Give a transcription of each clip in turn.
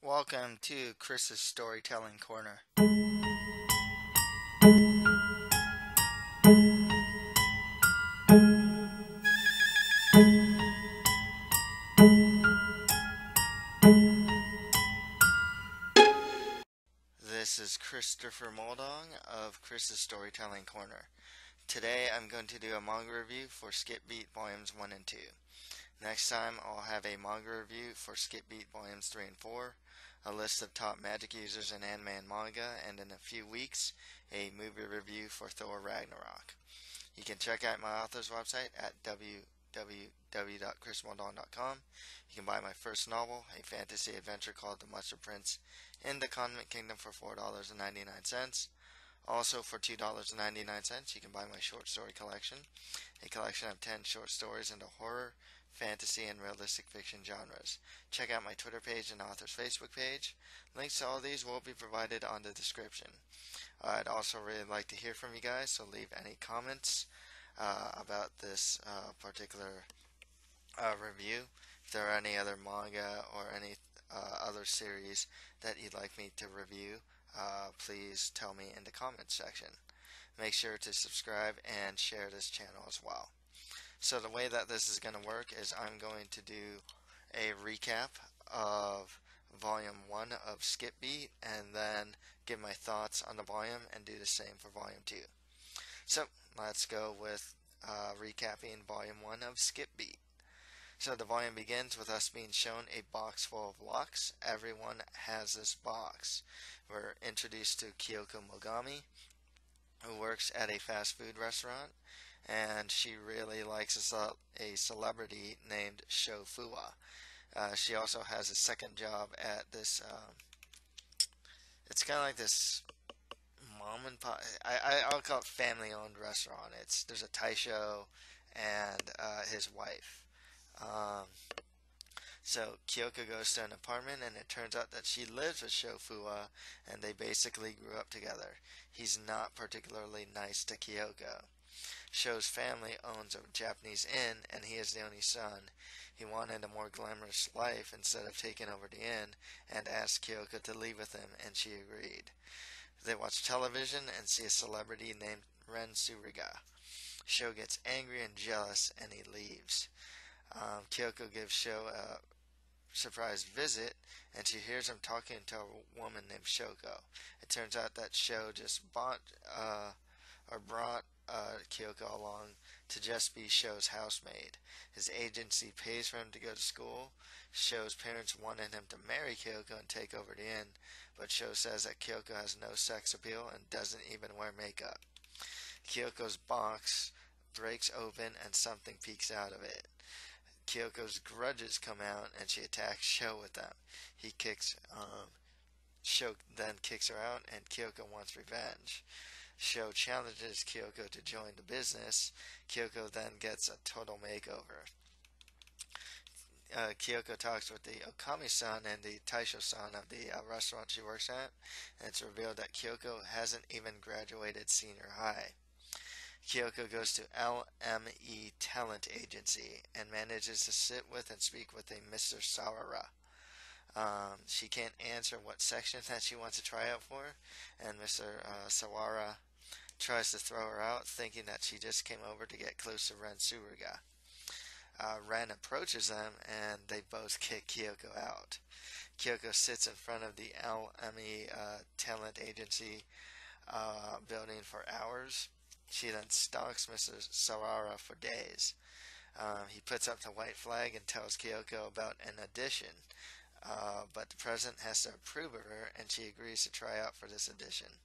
Welcome to Chris's Storytelling Corner. This is Christopher Moldong of Chris's Storytelling Corner. Today I'm going to do a manga review for Skip Beat Volumes 1 and 2. Next time I'll have a manga review for Skip Beat Volumes 3 and 4, a list of top magic users in anime and manga, and in a few weeks, a movie review for Thor Ragnarok. You can check out my author's website at www.chrismoldon.com. You can buy my first novel, a fantasy adventure called The Mustard Prince in the Condiment Kingdom for $4.99. Also for $2.99, you can buy my short story collection, a collection of 10 short stories into horror, fantasy, and realistic fiction genres. Check out my Twitter page and author's Facebook page. Links to all these will be provided on the description. I'd also really like to hear from you guys, so leave any comments about this particular review. If there are any other manga or any other series that you'd like me to review, please tell me in the comments section. Make sure to subscribe and share this channel as well. So the way that this is going to work is I'm going to do a recap of Volume 1 of Skip Beat and then give my thoughts on the volume and do the same for Volume 2. So let's go with recapping Volume 1 of Skip Beat. So the volume begins with us being shown a box full of locks. Everyone has this box. We're introduced to Kyoko Mogami, who works at a fast food restaurant, and she really likes a celebrity named Shotaro Fuwa. She also has a second job at this, it's kind of like this mom and pop, I'll call it family-owned restaurant. There's a Taisho and his wife. So Kyoko goes to an apartment, and it turns out that she lives with Shotaro Fuwa, and they basically grew up together. He's not particularly nice to Kyoko. Sho's family owns a Japanese inn, and he is the only son. He wanted a more glamorous life instead of taking over the inn, and asked Kyoko to leave with him, and she agreed. They watch television and see a celebrity named Ren Suriga. Sho gets angry and jealous, and he leaves. Kyoko gives Sho a surprise visit, and she hears him talking to a woman named Shoko. It turns out that Sho just brought Kyoko along to just be Sho's housemaid. His agency pays for him to go to school. Sho's parents wanted him to marry Kyoko and take over the inn, but Sho says that Kyoko has no sex appeal and doesn't even wear makeup. Kyoko's box breaks open and something peeks out of it. Kyoko's grudges come out, and she attacks Sho with them. Sho then kicks her out, and Kyoko wants revenge. Sho challenges Kyoko to join the business. Kyoko then gets a total makeover. Kyoko talks with the Okami-san and the Taisho-san of the restaurant she works at, and it's revealed that Kyoko hasn't even graduated senior high. Kyoko goes to LME Talent Agency and manages to sit with and speak with a Mr. Sawara. She can't answer what section that she wants to try out for, and Mr. Sawara tries to throw her out, thinking that she just came over to get close to Ren Suriga. Ren approaches them, and they both kick Kyoko out. Kyoko sits in front of the LME Talent Agency building for hours. She then stalks Mr. Sawara for days. He puts up the white flag and tells Kyoko about an audition, but the president has to approve of her, and she agrees to try out for this audition.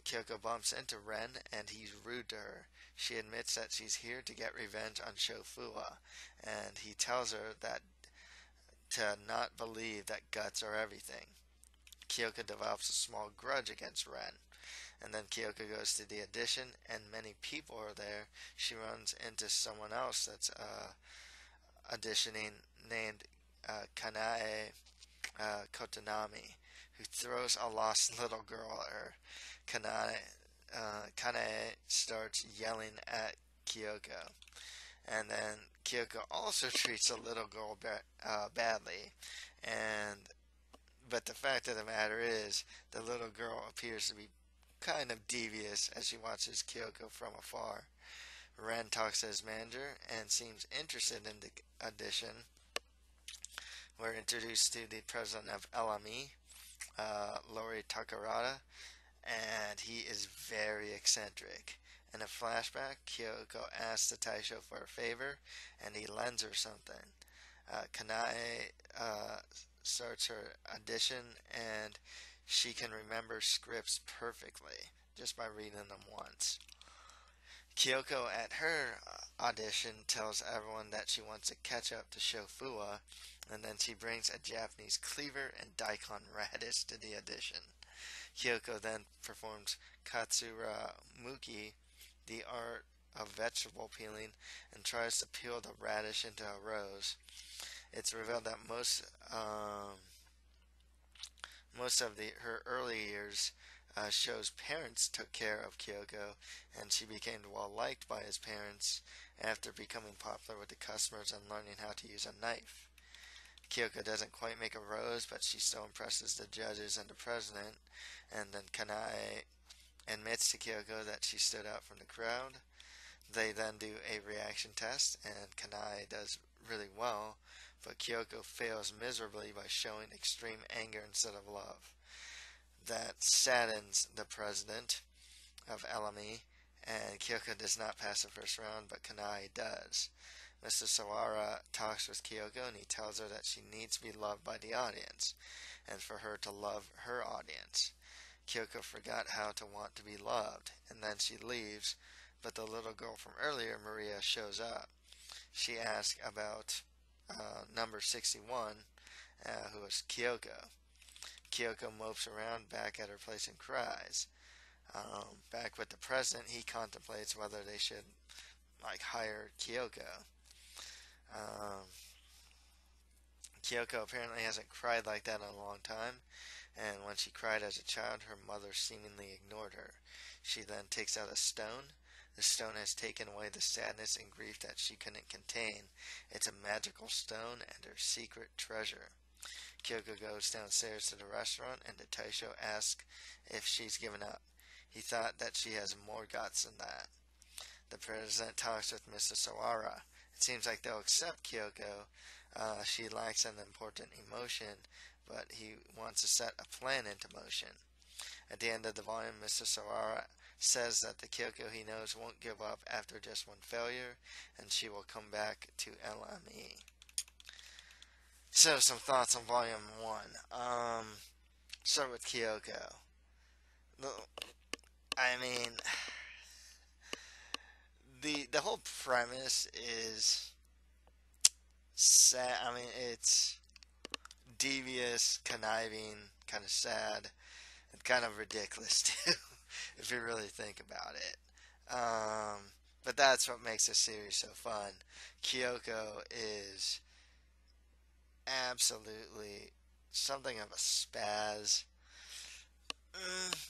Kyoko bumps into Ren, and he's rude to her. She admits that she's here to get revenge on Shotaro Fuwa, and he tells her that to not believe that guts are everything. Kyoko develops a small grudge against Ren. And then Kyoko goes to the audition, and many people are there. She runs into someone else that's auditioning named Kanae Kotanami, who throws a lost little girl at her. Kanae starts yelling at Kyoko, and then Kyoko also treats a little girl badly, and but the fact of the matter is, the little girl appears to be kind of devious as she watches Kyoko from afar. Ren talks to his manager and seems interested in the addition. We're introduced to the president of LME, Lori Takarada, and he is very eccentric. In a flashback, Kyoko asks the Taisho for a favor, and he lends her something. Kanae starts her audition, and she can remember scripts perfectly just by reading them once. Kyoko, at her audition, tells everyone that she wants to catch up to Fuwa, and then she brings a Japanese cleaver and daikon radish to the audition. Kyoko then performs Katsura Muki, the art of vegetable peeling, and tries to peel the radish into a rose. It's revealed that most of her early years shows parents took care of Kyoko, and she became well liked by his parents after becoming popular with the customers and learning how to use a knife. Kyoko doesn't quite make a rose, but she still impresses the judges and the president, and then Kanae admits to Kyoko that she stood out from the crowd. They then do a reaction test, and Kanae does really well, but Kyoko fails miserably by showing extreme anger instead of love. That saddens the president of LME, and Kyoko does not pass the first round, but Kanae does. Mr. Sawara talks with Kyoko, and he tells her that she needs to be loved by the audience, and for her to love her audience. Kyoko forgot how to want to be loved, and then she leaves, but the little girl from earlier, Maria, shows up. She asks about number 61, who is Kyoko. Kyoko mopes around back at her place and cries. Back with the president, he contemplates whether they should hire Kyoko. Kyoko apparently hasn't cried like that in a long time, and when she cried as a child, her mother seemingly ignored her. She then takes out a stone. The stone has taken away the sadness and grief that she couldn't contain. It's a magical stone and her secret treasure. Kyoko goes downstairs to the restaurant, and the Taisho asks if she's given up. He thought that she has more guts than that. The president talks with Mr. Sawara. It seems like they'll accept Kyoko. She lacks an important emotion, but he wants to set a plan into motion. At the end of the volume, Mr. Sawara says that the Kyoko he knows won't give up after just one failure, and she will come back to LME. So, some thoughts on Volume 1. Start with Kyoko. I mean, the whole premise is sad. I mean, it's devious, conniving, kind of sad, and kind of ridiculous too, if you really think about it. But that's what makes this series so fun. Kyoko is absolutely something of a spaz.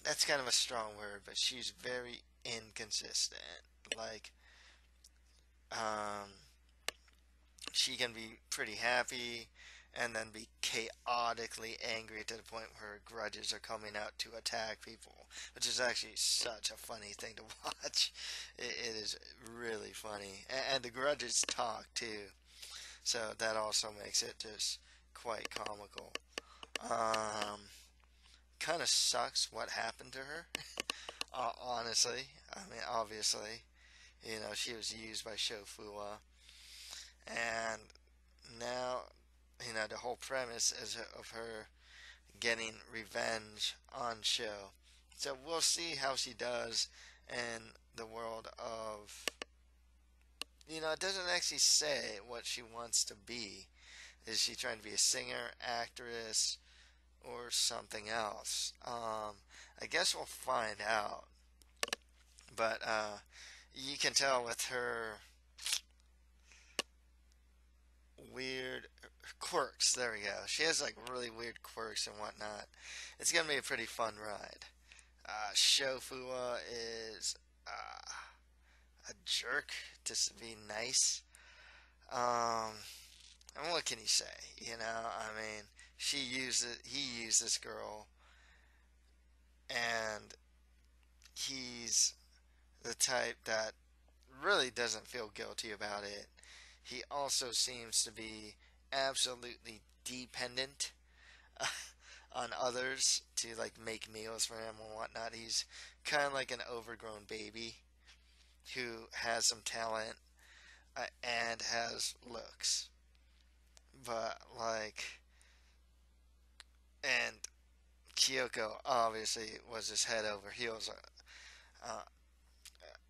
That's kind of a strong word, but she's very inconsistent. Like, she can be pretty happy and then be chaotically angry to the point where her grudges are coming out to attack people, which is actually such a funny thing to watch. It is really funny. And the grudges talk, too. So that also makes it just quite comical. Kind of sucks what happened to her, honestly. I mean, obviously, she was used by Fuwa, and now, the whole premise is of her getting revenge on Sho. So we'll see how she does in the world of, it doesn't actually say what she wants to be. Is she trying to be a singer, actress, or something else? I guess we'll find out. But you can tell with her weird quirks. There we go. She has really weird quirks and whatnot. It's gonna be a pretty fun ride. Fuwa is a jerk to be nice. Um, and what can he say? You know, I mean, he used this girl, and he's the type that really doesn't feel guilty about it. He also seems to be absolutely dependent on others to like make meals for him and whatnot. He's kind of like an overgrown baby who has some talent and has looks, but like, and Kyoko obviously was his head over heels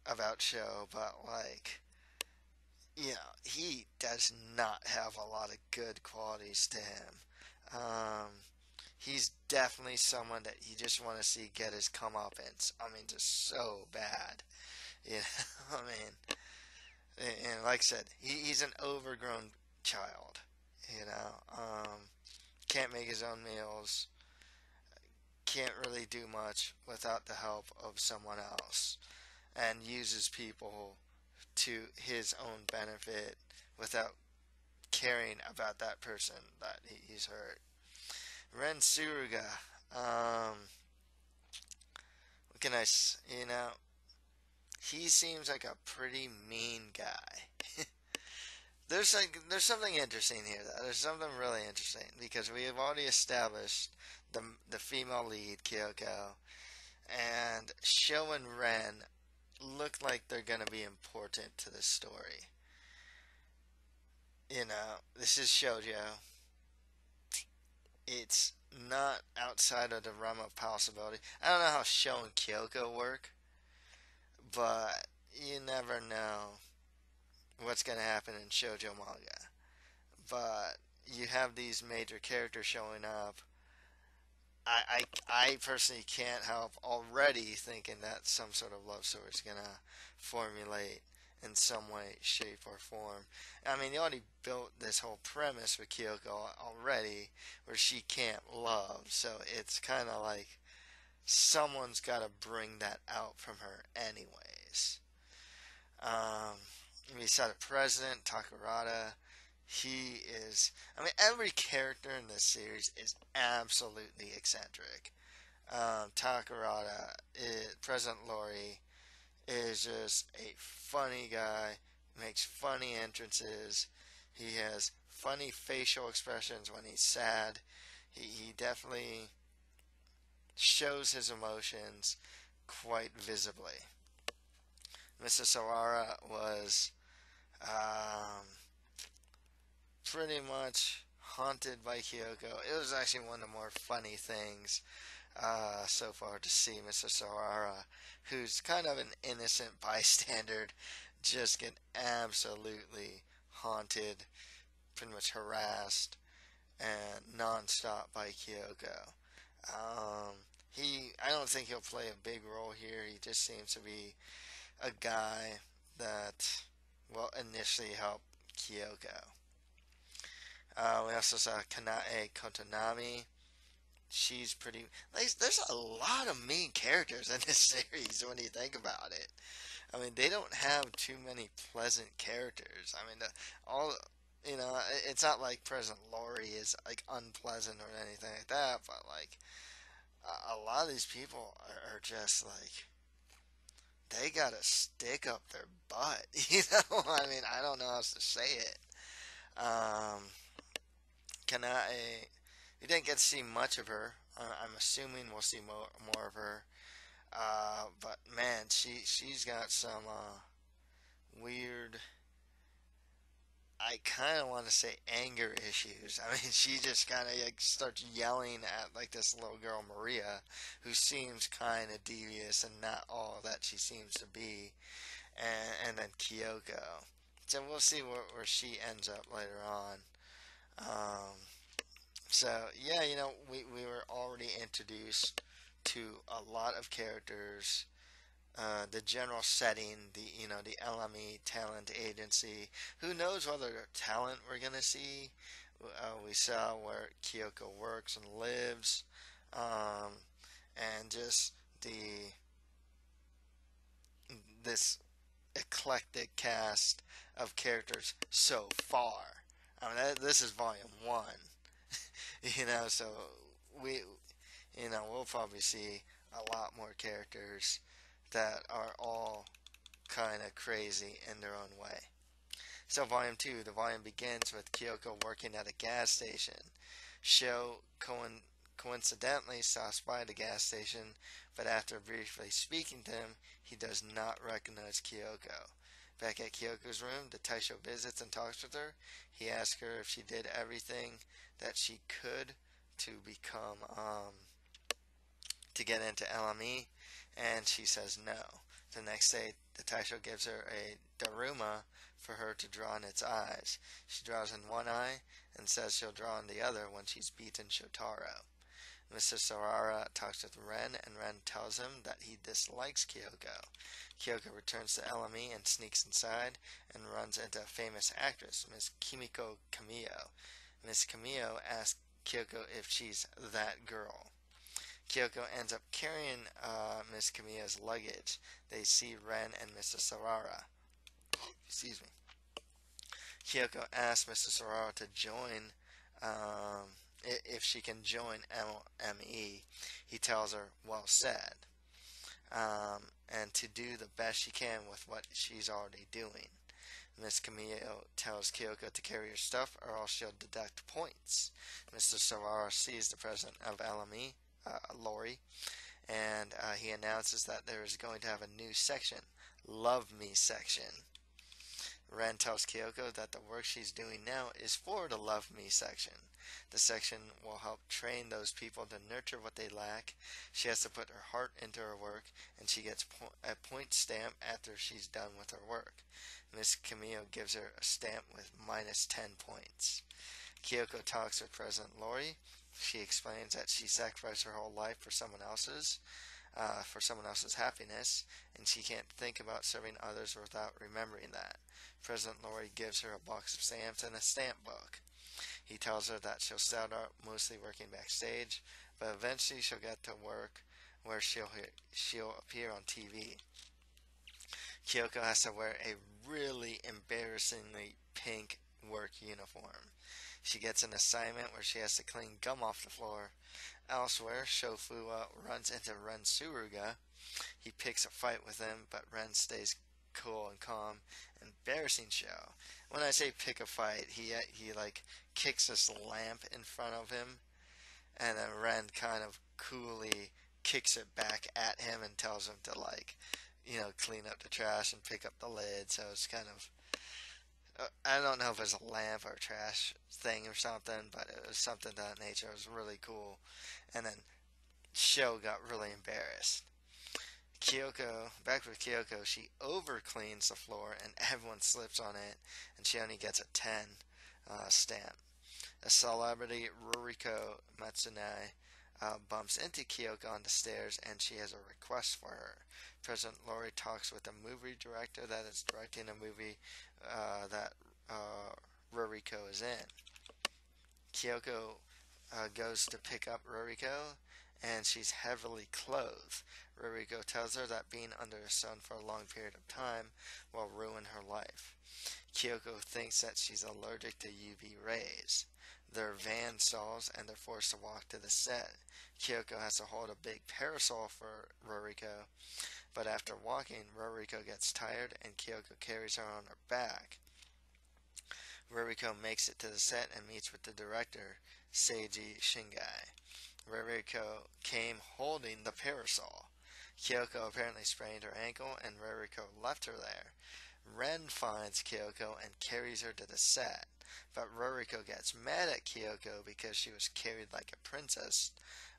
about show, but like, you know, he does not have a lot of good qualities to him. Um, he's definitely someone that you just want to see get his comeuppance. I mean, just so bad. You know, I mean, and like I said, he's an overgrown child. You know, can't make his own meals. Can't really do much without the help of someone else, and uses people to his own benefit without caring about that person that he's hurt. Ren Suruga, what can you know, he seems like a pretty mean guy. There's something interesting here though. There's something really interesting because we have already established the female lead Kyoko and Sho and Ren look like they're gonna be important to the story. You know, this is shoujo. It's not outside of the realm of possibility. I don't know how Sho and Kyoko work, but you never know what's going to happen in shoujo manga. But you have these major characters showing up. I personally can't help already thinking that some sort of love story is going to formulate in some way, shape, or form. I mean, you already built this whole premise with Kyoko already where she can't love, so it's kind of like someone's got to bring that out from her, anyways. Um, we saw the president, Takarada. He is. I mean, every character in this series is absolutely eccentric. Takarada, President Lori, is just a funny guy, makes funny entrances. He has funny facial expressions when he's sad. He definitely shows his emotions quite visibly. Mr. Sawara was um, pretty much haunted by Kyoko. It was actually one of the more funny things so far to see Mr. Sawara, who's kind of an innocent bystander, just get absolutely haunted, pretty much harassed, and nonstop by Kyoko. Um, I don't think he'll play a big role here. He just seems to be a guy that will initially help Kyoko. We also saw Kanae Kotonami. She's pretty. There's a lot of mean characters in this series when you think about it. I mean, they don't have too many pleasant characters. I mean, all you know, it's not like President Lori is like unpleasant or anything like that, but like a lot of these people are just like they gotta stick up their butt. You know, I mean, I don't know how else to say it. Um, can I? We didn't get to see much of her. I'm assuming we'll see more of her. But man, she's got some weird. I kind of want to say anger issues. I mean, she just kind of like starts yelling at like this little girl Maria, who seems kind of devious and not all that she seems to be, and then Kyoko. So we'll see where she ends up later on. Um, so yeah, you know, we were already introduced to a lot of characters, the general setting, the LME talent agency. Who knows what other talent we're gonna see? We saw where Kyoko works and lives, um, and just the this. eclectic cast of characters so far. I mean, this is volume one, so we, we'll probably see a lot more characters that are all kind of crazy in their own way. So, volume two, the volume begins with Kyoko working at a gas station. Sho coincidentally stops by the gas station, but after briefly speaking to him, he does not recognize Kyoko. Back at Kyoko's room, the Taisho visits and talks with her. He asks her if she did everything that she could to become, to get into LME, and she says no. The next day, the Taisho gives her a daruma for her to draw in its eyes. She draws in one eye and says she'll draw in the other when she's beaten Shotaro. Mr. Sarara talks with Ren, and Ren tells him that he dislikes Kyoko. Kyoko returns to LME and sneaks inside and runs into a famous actress, Miss Kimiko Kamiyo. Miss Kamiyo asks Kyoko if she's that girl. Kyoko ends up carrying Miss Kamiya's luggage. They see Ren and Mr. Sarara. Excuse me. Kyoko asks Mr. Sarara to join, if she can join LME. He tells her, well said, and to do the best she can with what she's already doing. Miss Camillo tells Kyoko to carry her stuff or else she'll deduct points. Mr. Sarara sees the president of LME, Lori, and he announces that there is going to have a new section, Love Me section. Ren tells Kyoko that the work she's doing now is for the Love Me section. The section will help train those people to nurture what they lack. She has to put her heart into her work, and she gets a point stamp after she's done with her work. Miss Camillo gives her a stamp with minus 10 points. Kyoko talks with President Lori. She explains that she sacrificed her whole life for someone else's happiness, and she can't think about serving others without remembering that. President Lori gives her a box of stamps and a stamp book. He tells her that she'll start out mostly working backstage, but eventually she'll get to work where she'll appear on TV. Kyoko has to wear a really embarrassingly pink work uniform. She gets an assignment where she has to clean gum off the floor. Elsewhere, Fuwa runs into Ren Suruga. He picks a fight with him, but Ren stays cool and calm. Embarrassing show. When I say pick a fight, he like kicks this lamp in front of him, and then Ren kind of coolly kicks it back at him and tells him to clean up the trash and pick up the lid. So it's kind of, I don't know if it's a lamp or a trash thing or something, but it was something of that nature. It was really cool. And then Sho got really embarrassed. Back with Kyoko, she over cleans the floor and everyone slips on it, and she only gets a 10 stamp. A celebrity, Ruriko Matsunai, bumps into Kyoko on the stairs, and she has a request for her. President Lori talks with a movie director that is directing a movie that Ruriko is in. Kyoko goes to pick up Ruriko, and she's heavily clothed. Ruriko tells her that being under the sun for a long period of time will ruin her life. Kyoko thinks that she's allergic to UV rays. Their van stalls, and they're forced to walk to the set. Kyoko has to hold a big parasol for Ruriko, but after walking, Ruriko gets tired, and Kyoko carries her on her back. Ruriko makes it to the set and meets with the director, Seiji Shingai. Ruriko came holding the parasol. Kyoko apparently sprained her ankle, and Ruriko left her there. Ren finds Kyoko and carries her to the set, but Ruriko gets mad at Kyoko because she was carried like a princess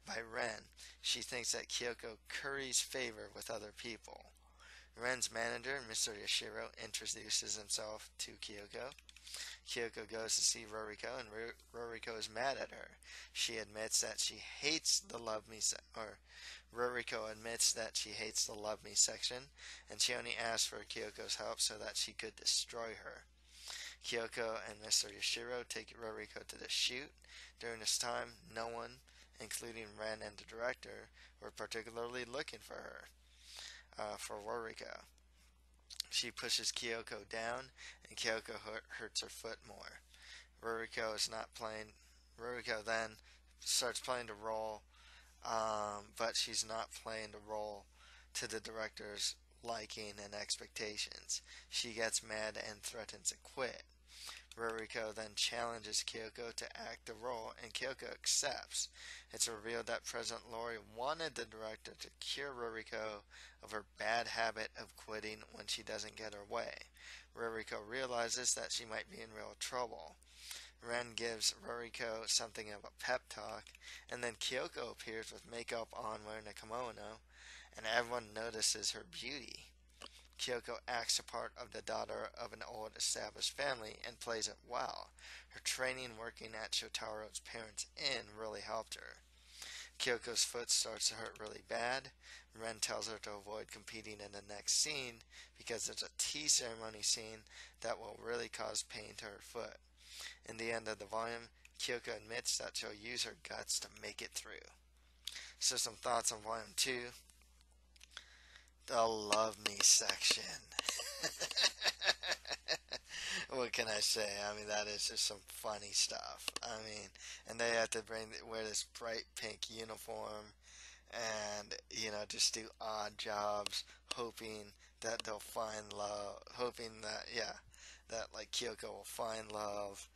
by Ren. She thinks that Kyoko curries favor with other people. Ren's manager, Mr. Yashiro, introduces himself to Kyoko. Kyoko goes to see Ruriko, and Ruriko is mad at her. She admits that she hates the Love Me Ruriko admits that she hates the Love Me section, and she only asked for Kyoko's help so that she could destroy her. Kyoko and Mr. Yashiro take Ruriko to the shoot. During this time, no one, including Ren and the director, were particularly looking for her, for Ruriko. She pushes Kyoko down, and Kyoko hurts her foot more. Ruriko is not playing. Ruriko then starts playing the role, but she's not playing the role to the director's liking and expectations. She gets mad and threatens to quit. Ruriko then challenges Kyoko to act the role, and Kyoko accepts. It's revealed that President Lori wanted the director to cure Ruriko of her bad habit of quitting when she doesn't get her way. Ruriko realizes that she might be in real trouble. Ren gives Ruriko something of a pep talk, and then Kyoko appears with makeup on wearing a kimono, and everyone notices her beauty. Kyoko acts the part of the daughter of an old established family and plays it well. Her training working at Shotaro's parents' inn really helped her. Kyoko's foot starts to hurt really bad. Ren tells her to avoid competing in the next scene because there's a tea ceremony scene that will really cause pain to her foot. In the end of the volume, Kyoko admits that she'll use her guts to make it through. So some thoughts on volume 2. The love me section. What can I say? I mean, that is just some funny stuff. I mean, and they have to wear this bright pink uniform and, just do odd jobs, hoping that they'll find love, hoping that, that, like, Kyoko will find love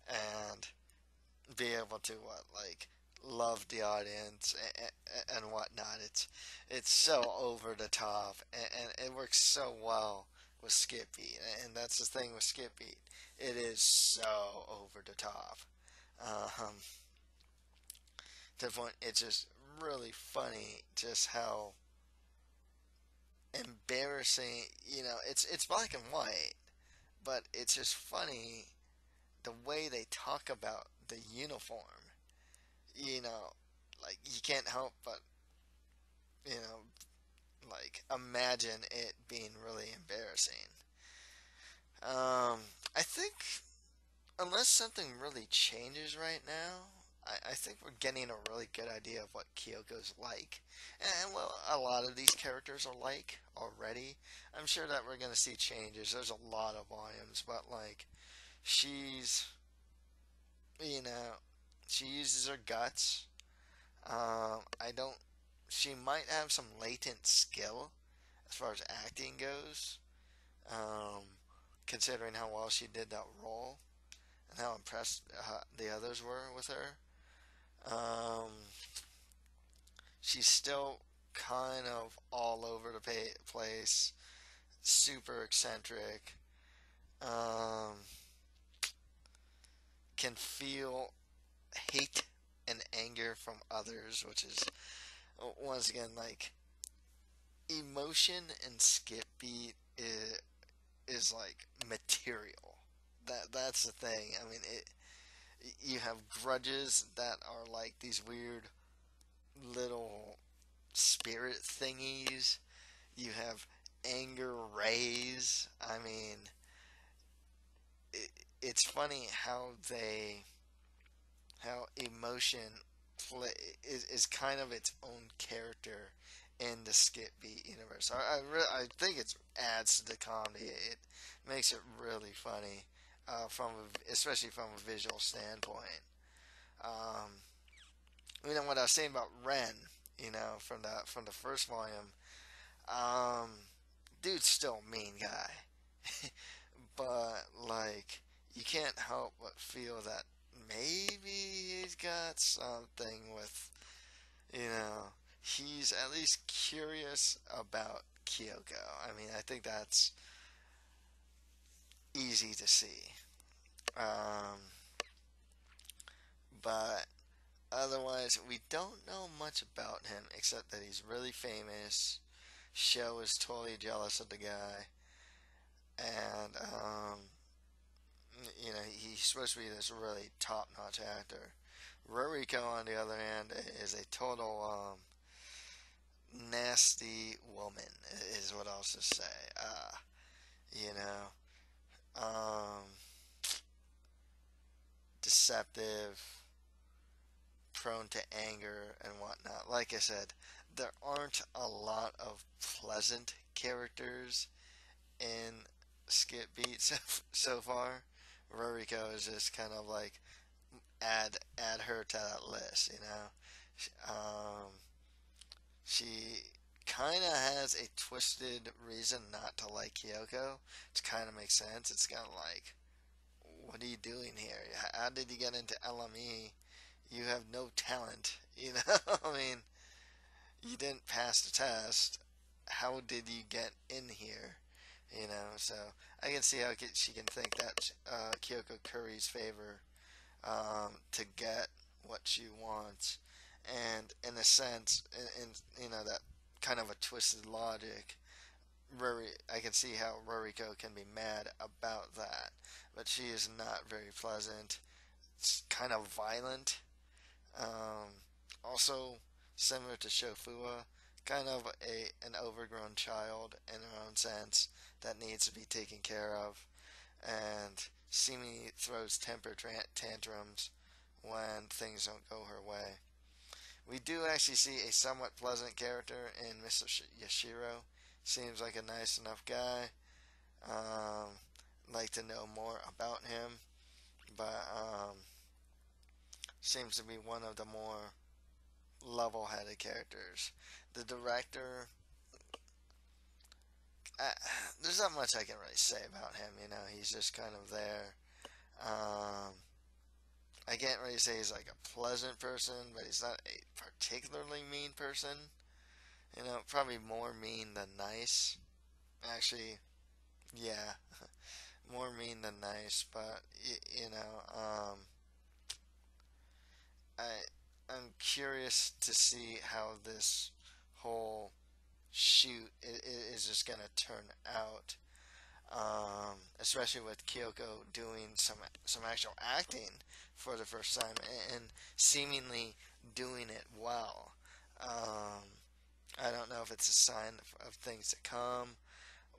and be able to, love the audience and whatnot. It's so over the top, and it works so well with Skippy, and that's the thing with Skippy. It is so over the top. To the point, it's just really funny just how embarrassing. It's black and white, but it's just funny the way they talk about the uniform. You can't help but, you know, imagine it being really embarrassing. I think, unless something really changes right now, I think we're getting a really good idea of what Kyoko's like. And, well, a lot of these characters are like already. I'm sure that we're going to see changes. There's a lot of volumes, but, she's, she uses her guts. I don't. She might have some latent skill as far as acting goes, considering how well she did that role and how impressed the others were with her. She's still kind of all over the place, super eccentric. Can feel hate and anger from others, which is once again emotion and skip beat is like material. That's the thing. I mean, you have grudges that are like these weird little spirit thingies. You have anger rays. I mean, it's funny how emotion is kind of its own character in the skip beat universe. I think it adds to the comedy. It makes it really funny, especially from a visual standpoint. What I was saying about Ren, from the first volume, dude's still a mean guy, but you can't help but feel that maybe he's got something with, he's at least curious about Kyoko. I mean, I think that's easy to see. But otherwise, we don't know much about him except that he's really famous. Sho is totally jealous of the guy, and he's supposed to be this really top-notch actor. Ruriko, on the other hand, is a total nasty woman, is what I'll just say. You know, deceptive, prone to anger and whatnot. Like I said, there aren't a lot of pleasant characters in Skip Beat so far. Ruriko is just kind of like add her to that list, you know. She kind of has a twisted reason not to like Kyoko, which kind of makes sense. It's kind of like, what are you doing here? How did you get into LME? You have no talent, you know. I mean, you didn't pass the test. How did you get in here? You know, so I can see how she can think that Kyoko curries favor to get what she wants, and in a sense, in you know that kind of a twisted logic, I can see how Ruriko can be mad about that, but she is not very pleasant. It's kind of violent. Um, Also, similar to Shofua, kind of an overgrown child in her own sense that needs to be taken care of, and seemingly throws temper tantrums when things don't go her way. We do actually see a somewhat pleasant character in Mr. Yashiro. Seems like a nice enough guy. Um, like to know more about him, but seems to be one of the more level-headed characters. The director, uh, there's not much I can really say about him. You know, he's just kind of there. Um, I can't really say he's like a pleasant person, but he's not a particularly mean person. You know, probably more mean than nice. Actually, yeah, more mean than nice. But you know, I I'm curious to see how this whole shoot is just gonna turn out. Especially with Kyoko doing some actual acting for the first time and seemingly doing it well. Um, I don't know if it's a sign of things to come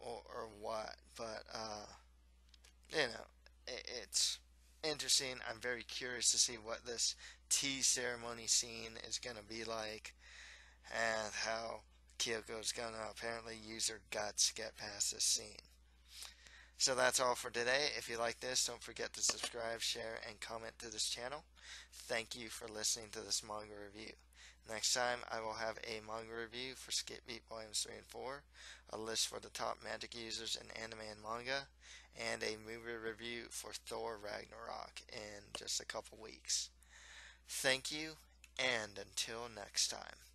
or what, but you know, it's interesting. I'm very curious to see what this tea ceremony scene is going to be like and how Kyoko is going to apparently use her guts to get past this scene. So that's all for today. If you like this, don't forget to subscribe, share, and comment to this channel. Thank you for listening to this manga review. Next time, I will have a manga review for Skip Beat Volumes 3 and 4, a list for the top magic users in anime and manga, and a movie review for Thor Ragnarok in just a couple weeks. Thank you, and until next time.